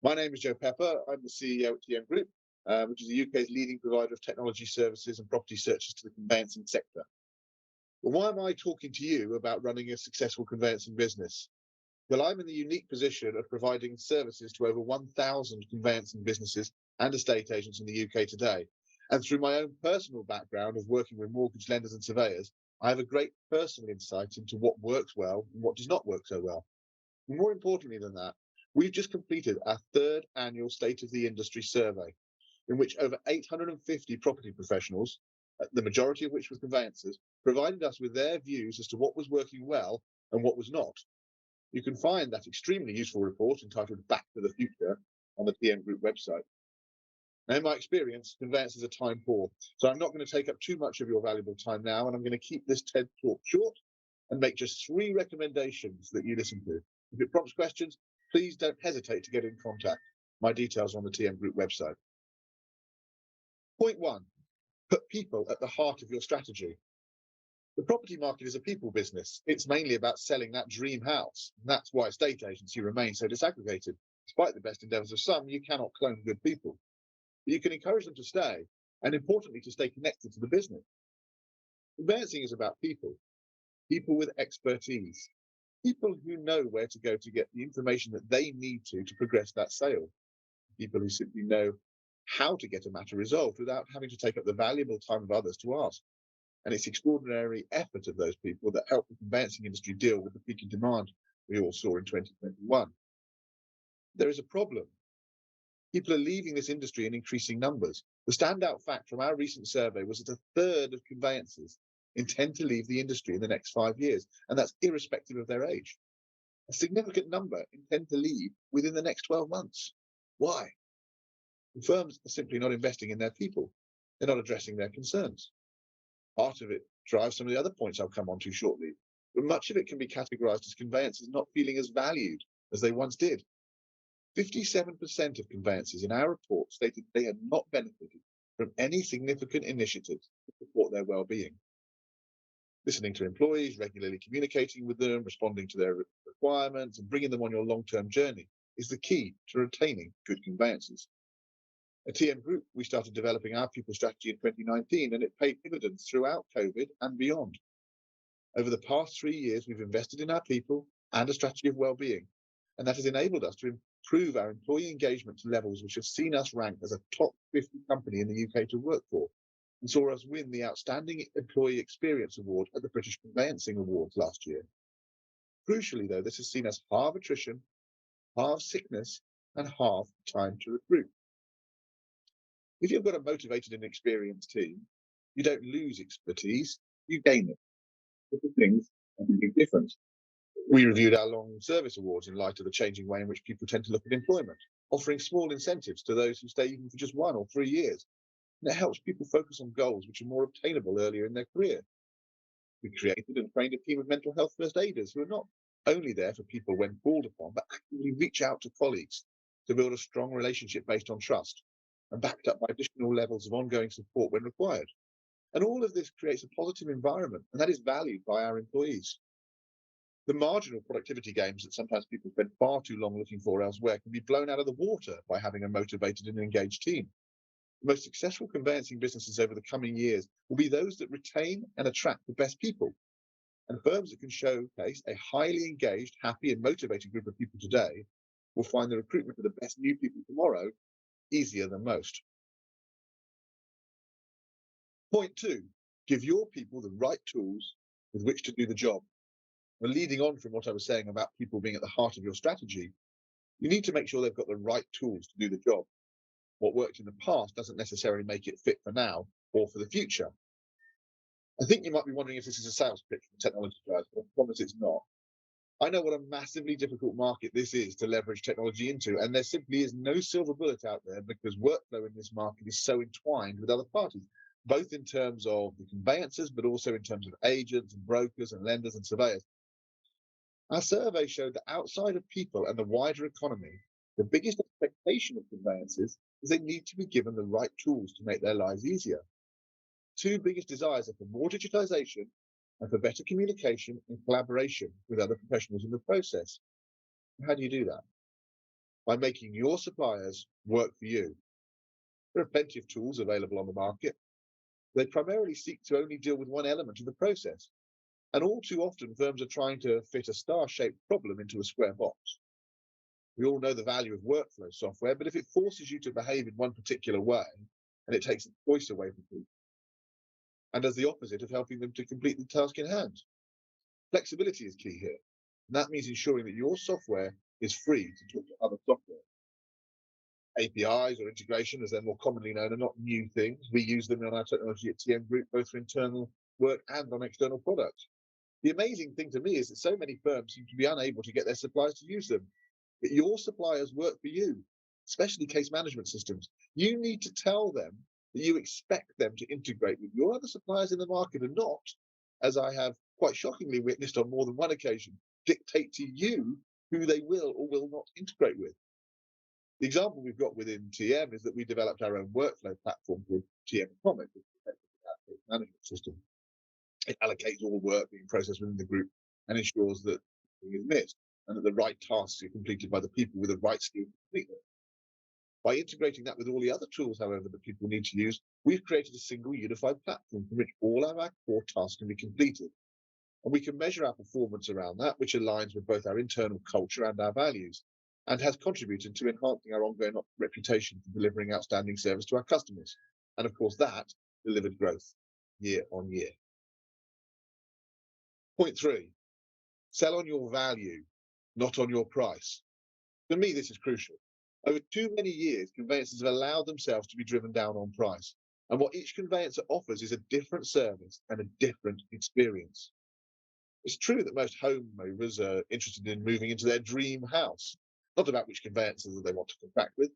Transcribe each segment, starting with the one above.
My name is Joe Pepper. I'm the CEO at TM Group, which is the UK's leading provider of technology services and property searches to the conveyancing sector. Well, why am I talking to you about running a successful conveyancing business? Well, I'm in the unique position of providing services to over 1,000 conveyancing businesses and estate agents in the UK today. And through my own personal background of working with mortgage lenders and surveyors, I have a great personal insight into what works well and what does not work so well. More importantly than that, we've just completed our third annual State of the Industry survey, in which over 850 property professionals, the majority of which were conveyancers, provided us with their views as to what was working well and what was not. You can find that extremely useful report entitled Back to the Future on the TM Group website. Now, in my experience, conveyancers are time poor, so I'm not going to take up too much of your valuable time now, and I'm going to keep this TED talk short and make just 3 recommendations that you listen to. If it prompts questions, please don't hesitate to get in contact. My details are on the TM Group website. Point 1, put people at the heart of your strategy. The property market is a people business. It's mainly about selling that dream house. And that's why estate agency remain so disaggregated. Despite the best endeavours of some, you cannot clone good people. But you can encourage them to stay, and importantly, to stay connected to the business. Conveyancing is about people, people with expertise, people who know where to go to get the information that they need to progress that sale, people who simply know how to get a matter resolved without having to take up the valuable time of others to ask. And it's extraordinary effort of those people that help the conveyancing industry deal with the peak in demand we all saw in 2021. There is a problem. People are leaving this industry in increasing numbers. The standout fact from our recent survey was that a third of conveyancers intend to leave the industry in the next 5 years, and that's irrespective of their age. A significant number intend to leave within the next 12 months. Why? The firms are simply not investing in their people. They're not addressing their concerns. Part of it drives some of the other points I'll come on to shortly, but much of it can be categorized as conveyancers not feeling as valued as they once did. 57% of conveyancers in our report stated they had not benefited from any significant initiatives to support their well-being. Listening to employees, regularly communicating with them, responding to their requirements, and bringing them on your long-term journey is the key to retaining good conveyancers. At TM Group, we started developing our people strategy in 2019, and it paid dividends throughout COVID and beyond. Over the past 3 years, we've invested in our people and a strategy of well-being, and that has enabled us to improve our employee engagement to levels which have seen us ranked as a top 50 company in the UK to work for, and saw us win the Outstanding Employee Experience Award at the British Conveyancing Awards last year. Crucially, though, this has seen us halve attrition, halve sickness, and halve time to recruit. If you've got a motivated and experienced team, you don't lose expertise, you gain it. Little things make a big difference. We reviewed our long service awards in light of the changing way in which people tend to look at employment, offering small incentives to those who stay even for just 1 or 3 years. And it helps people focus on goals which are more obtainable earlier in their career. We created and trained a team of mental health first aiders who are not only there for people when called upon, but actively reach out to colleagues to build a strong relationship based on trust and backed up by additional levels of ongoing support when required. And all of this creates a positive environment, and that is valued by our employees. The marginal productivity gains that sometimes people spend far too long looking for elsewhere can be blown out of the water by having a motivated and engaged team. The most successful conveyancing businesses over the coming years will be those that retain and attract the best people. And firms that can showcase a highly engaged, happy, and motivated group of people today will find the recruitment of the best new people tomorrow easier than most. Point 2, give your people the right tools with which to do the job. Well, leading on from what I was saying about people being at the heart of your strategy, you need to make sure they've got the right tools to do the job. What worked in the past doesn't necessarily make it fit for now or for the future. I think you might be wondering if this is a sales pitch from technology guys, but I promise it's not. I know what a massively difficult market this is to leverage technology into, and there simply is no silver bullet out there because workflow in this market is so entwined with other parties, both in terms of the conveyancers, but also in terms of agents and brokers and lenders and surveyors. Our survey showed that outside of people and the wider economy, the biggest expectation of conveyancers is they need to be given the right tools to make their lives easier. 2 biggest desires are for more digitization and for better communication and collaboration with other professionals in the process. How do you do that? by making your suppliers work for you. There are plenty of tools available on the market. They primarily seek to only deal with one element of the process, and all too often firms are trying to fit a star-shaped problem into a square box. We all know the value of workflow software, but if it forces you to behave in one particular way, and it takes the choice away from people, and does the opposite of helping them to complete the task in hand. Flexibility is key here, and that means ensuring that your software is free to talk to other software. APIs or integration, as they're more commonly known, are not new things. We use them in our technology at TM Group, both for internal work and on external products. The amazing thing to me is that so many firms seem to be unable to get their suppliers to use them. But your suppliers work for you, especially case management systems. You need to tell them that you expect them to integrate with your other suppliers in the market and not, as I have quite shockingly witnessed on more than one occasion, dictate to you who they will or will not integrate with. The example we've got within TM is that we developed our own workflow platform called TM Comet, which is effectively our case management system. It allocates all work being processed within the group and ensures that nothing is missed and that the right tasks are completed by the people with the right skills to complete them. By integrating that with all the other tools, however, that people need to use, we've created a single unified platform from which all of our core tasks can be completed. And we can measure our performance around that, which aligns with both our internal culture and our values, and has contributed to enhancing our ongoing reputation for delivering outstanding service to our customers. And of course, that delivered growth year on year. Point 3, sell on your value, not on your price. For me, this is crucial. Over too many years, conveyancers have allowed themselves to be driven down on price. And what each conveyancer offers is a different service and a different experience. It's true that most home movers are interested in moving into their dream house, not about which conveyancers they want to contract with.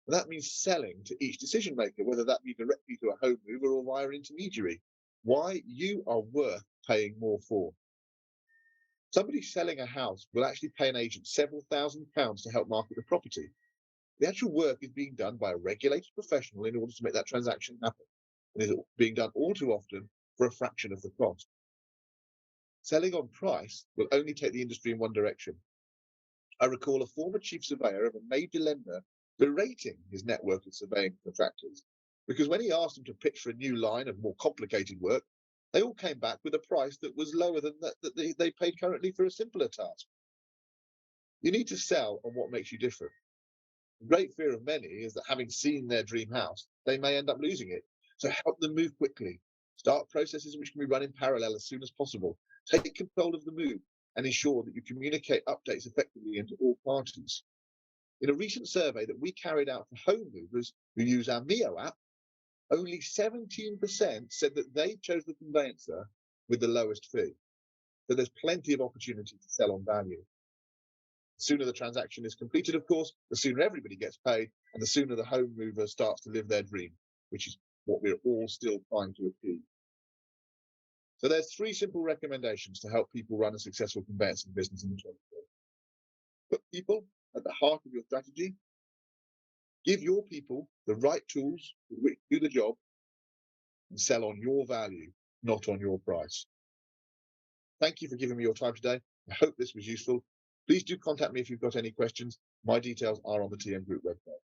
And that means selling to each decision maker, whether that be directly to a home mover or via an intermediary, why you are worth paying more for. Somebody selling a house will actually pay an agent several £1,000s to help market the property. The actual work is being done by a regulated professional in order to make that transaction happen, and is being done all too often for a fraction of the cost. Selling on price will only take the industry in one direction. I recall a former chief surveyor of a major lender berating his network of surveying contractors because when he asked them to pitch for a new line of more complicated work, they all came back with a price that was lower than that they paid currently for a simpler task. You need to sell on what makes you different. The great fear of many is that having seen their dream house, they may end up losing it. So help them move quickly. Start processes which can be run in parallel as soon as possible. Take control of the move and ensure that you communicate updates effectively into all parties. In a recent survey that we carried out for home movers who use our Mio app, only 17% said that they chose the conveyancer with the lowest fee. So there's plenty of opportunity to sell on value. The sooner the transaction is completed, of course, the sooner everybody gets paid, and the sooner the home mover starts to live their dream, which is what we're all still trying to achieve. So there's 3 simple recommendations to help people run a successful conveyancing business in the 2020s. Put people at the heart of your strategy. Give your people the right tools to do the job, and sell on your value, not on your price. Thank you for giving me your time today. I hope this was useful. Please do contact me if you've got any questions. My details are on the TM Group website.